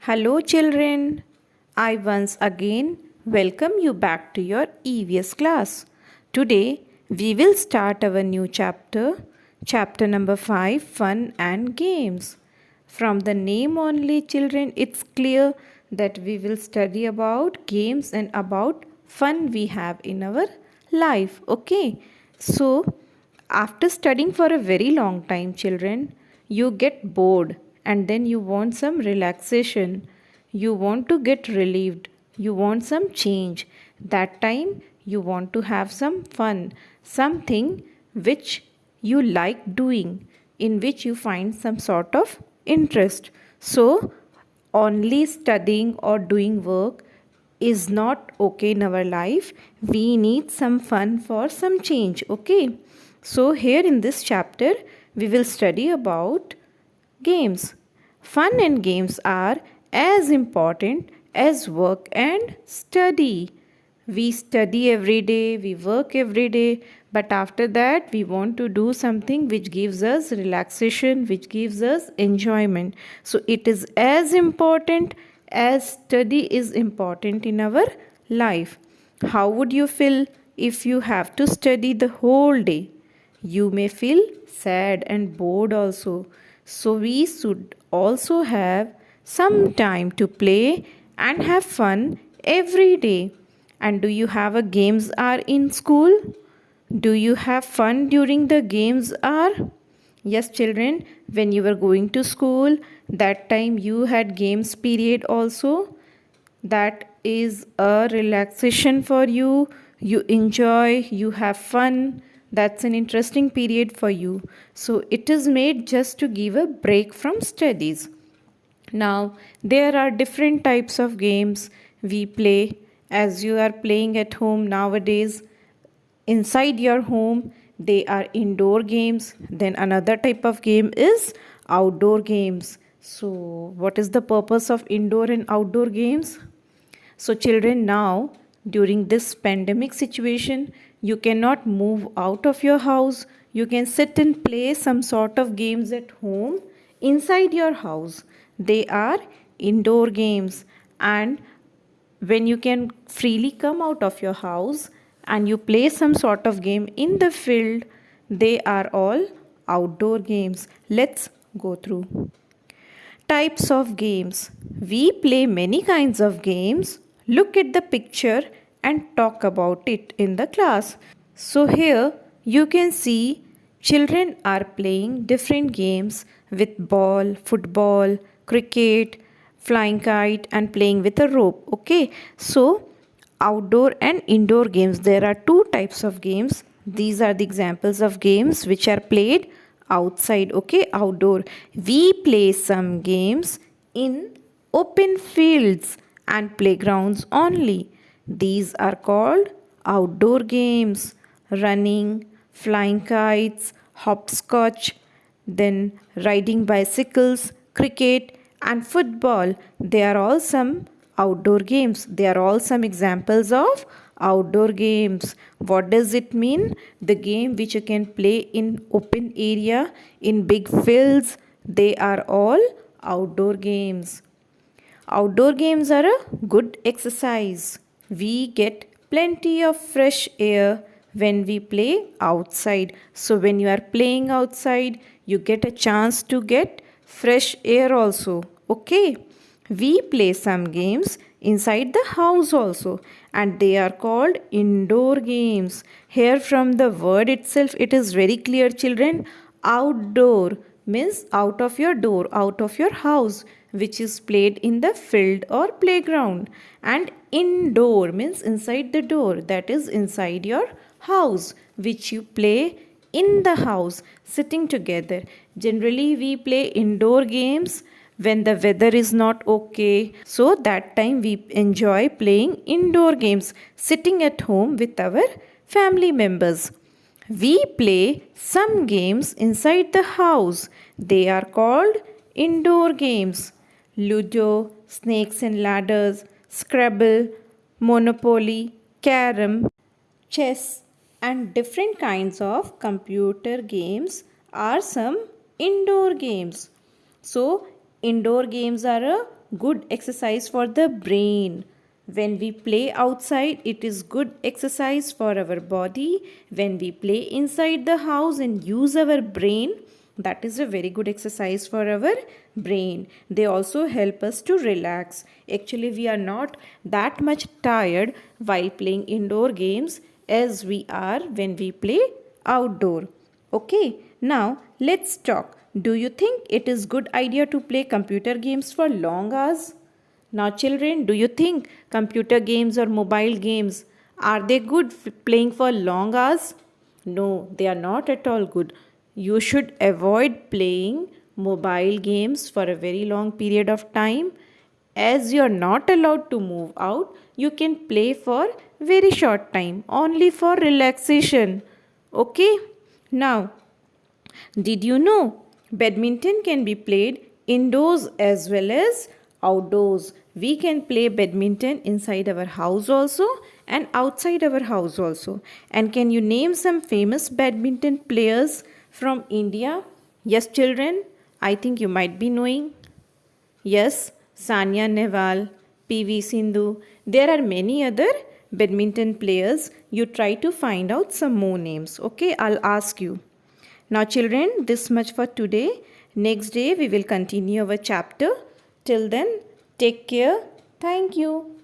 Hello, children. I once again welcome you back to your EVS class. Today, we will start our new chapter, chapter number 5 Fun and Games. From the name only, children, it's clear that we will study about games and about fun we have in our life. Okay, so after studying for a very long time, children, you get bored and then you want some relaxation. You want to get relieved. You want some change. That time you want to have some fun, something which you like doing, in which you find some sort of interest. So, only studying or doing work is not okay in our life. We need some fun for some change. Okay, so here in this chapter we will study about games. Fun and games are as important as work and study. We study every day, we work every day, but after that we want to do something which gives us relaxation, which gives us enjoyment. So it is as important as study is important in our life. How would you feel if you have to study the whole day? You may feel sad and bored also. So we should also have some time to play and have fun every day. And do you have a games hour in school? Do you have fun during the games hour? Yes, children, when you were going to school, that time you had games period also. That is a relaxation for you. You enjoy, you have fun. That's an interesting period for you. So it is made just to give a break from studies. Now, there are different types of games we play as you are playing at home nowadays. Inside your home, they are indoor games. Then another type of game is outdoor games. So, what is the purpose of indoor and outdoor games? So, children, now during this pandemic situation, you cannot move out of your house. You can sit and play some sort of games at home inside your house. They are indoor games, and when you can freely come out of your house and you play some sort of game in the field, they are all outdoor games. Let's go through. Types of games. We play many kinds of games. Look at the picture and talk about it in the class. So, here you can see children are playing different games with ball, football, cricket, flying kite, and playing with a rope. Okay, so outdoor and indoor games, there are two types of games. These are the examples of games which are played outside. Okay, outdoor, we play some games in open fields and playgrounds only. These are called outdoor games: running, flying kites, hopscotch, then riding bicycles, cricket, and football. They are all some outdoor games. They are all some examples of outdoor games. What does it mean? The game which you can play in open area, in big fields, they are all outdoor games. Outdoor games are a good exercise. We get plenty of fresh air when we play outside. So, when you are playing outside, you get a chance to get fresh air also. Okay, we play some games inside the house also, and they are called indoor games. Here, from the word itself, it is very clear, children. Outdoor means out of your door, out of your house, which is played in the field or playground. And indoor means inside the door, that is inside your house, which you play in the house sitting together. Generally, we play indoor games when the weather is not okay. So, that time we enjoy playing indoor games sitting at home with our family members. We play some games inside the house. They are called indoor games: Ludo, snakes and ladders, Scrabble, Monopoly, Carom, chess, and different kinds of computer games are some indoor games. So, Indoor games are a good exercise for the brain. When we play outside, it is good exercise for our body. When we play inside the house and use our brain, that is a very good exercise for our brain. They also help us to relax. Actually, we are not that much tired while playing indoor games as we are when we play outdoor. Okay, now let's talk. Do you think it is good idea to play computer games for long hours? Now children, do you think computer games or mobile games are they good playing for long hours? No, they are not at all good. You should avoid playing mobile games for a very long period of time. As you are not allowed to move out, you can play for very short time, only for relaxation. Okay? Now, did you know badminton can be played indoors as well as outdoors? We can play badminton inside our house also and outside our house also. And can you name some famous badminton players from India? Yes, children, I think you might be knowing. Yes, Sania Nehwal, PV Sindhu. There are many other badminton players. You try to find out some more names. Okay, I'll ask you. Now, children, this much for today. Next day, we will continue our chapter. Till then, take care. Thank you.